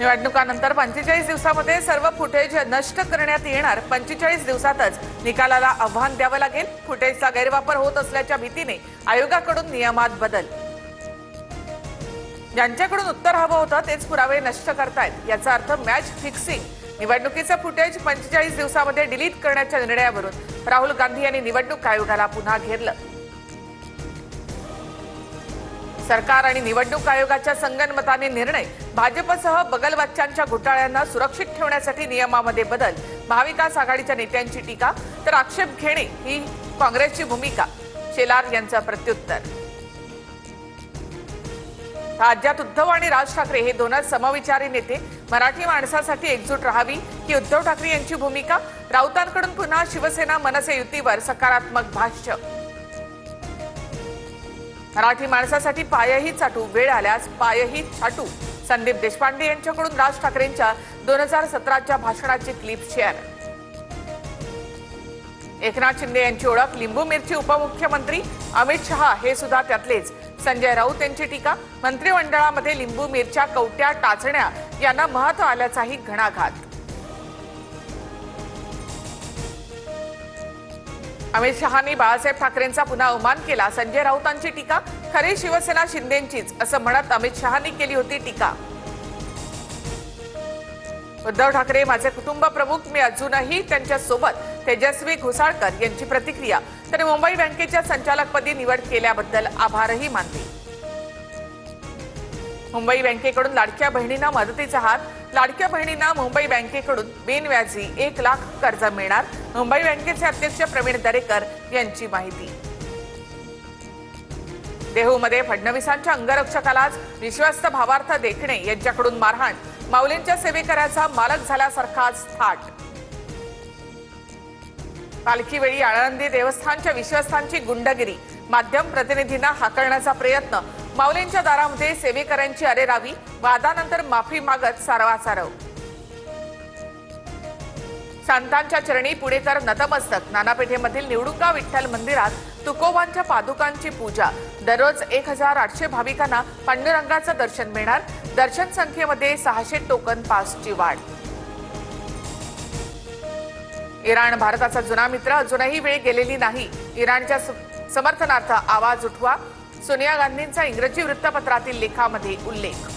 निवडणुकानंतर 45 दिवसांमध्ये सर्व फुटेज नष्ट करण्यात येणार। 45 दिवसातच निकालाला आव्हान द्यावं लागेल। फुटेजचा गैरवापर होत असल्याच्या भीतीने आयोगाकडून नियमात बदल। ज्यांच्याकडून उत्तर हवं होतं तेच पुरावे नष्ट करतायत, याचा अर्थ मॅच फिक्सिंग। निवडणुकीचं फुटेज 45 दिवसांमध्ये डिलीट करण्याच्या निर्णयावरून राहुल गांधी यांनी निवडणूक आयोगाला पुन्हा घेरलं। सरकार आणि निवडणूक आयोगाच्या संगनमताने निर्णय। भाजपसह बगलवाच्यांच्या घोटाळ्यांना सुरक्षित ठेवण्यासाठी नियमामध्ये बदल। महाविकास आघाडीच्या नेत्यांची टीका तर आक्षेप घेणे ही काँग्रेसची भूमिका। शेलार यांचं प्रत्युत्तर। राज्यात उद्धव आणि राज ठाकरे हे दोनच समविचारी नेते। मराठी माणसासाठी एकजूट राहावी ही उद्धव ठाकरे यांची भूमिका। राऊतांकडून पुन्हा शिवसेना मनसे युतीवर सकारात्मक भाष्य। मराठी माणसासाठी पायही चाटू, वेळ आल्यास पायही छाटू। संदीप देशपांडे यांच्याकडून राज ठाकरेंच्या 2017च्या भाषणाची क्लिप शेअर। एकनाथ शिंदे यांची ओळख लिंबू मिरची उपमुख्यमंत्री। अमित शहा हे सुद्धा त्यातलेच। संजय राऊत यांची टीका मंत्रिमंडळामध्ये लिंबू मिरच्या कवट्या टाचण्या यांना महत्त्व आल्याचाही घणाघात। अमित शहांनी बाळासाहेब ठाकरेंचा पुन्हा अवमान केला। संजय राऊतांची टीका खरी शिवसेना शिंदेंचीच असं म्हणत अमित शहांनी केली होती टीका। उद्धव ठाकरे माझे कुटुंब प्रमुख, मी अजूनही त्यांच्या सोबत। तेजस्वी घोसाळकर यांची प्रतिक्रिया तर मुंबई बँकेच्या संचालकपदी निवड केल्याबद्दल आभारही मानले। मुंबई बँकेकडून लाडक्या बहिणींना मदतीचा हात। लाडक्या बहिणींना मुंबई बँकेकडून बिनव्याजी 1 लाख कर्ज मिळणार। मुंबई बँकेचे अध्यक्ष प्रवीण दरेकर यांची माहिती। देहूमध्ये फडणवीसांच्या अंगरक्षकालाच विश्वस्त भावार्थ देखणे यांच्याकडून मारहाण। माऊलींच्या सेवेकऱ्याचा मालक झाल्यासारखाच थाट। पालखीवेळी आळंदी देवस्थानच्या विश्वस्तांची गुंडगिरी। माध्यम प्रतिनिधींना हाकलण्याचा प्रयत्न। माऊलींच्या दारामध्ये सेवेकऱ्यांची अरेरावी। वादानंतर माफी मागत सारवासारव। संतांच्या चरणी पुणेकर नतमस्तक। नानापेठेमधील निवडुंगा विठ्ठल मंदिरात तुकोबांच्या पादुकांची पूजा। दररोज 1800 भाविकांना पांडुरंगाचं दर्शन मिळणार। दर्शन संख्येमध्ये 600 टोकन पासची वाढ। इराण भारताचा जुना मित्र, अजूनही वेळ गेलेली नाही। इराणच्या समर्थनार्थ आवाज उठवा। सोनिया गांधींचा इंग्रजी वृत्तपत्रातील लेखामध्ये उल्लेख।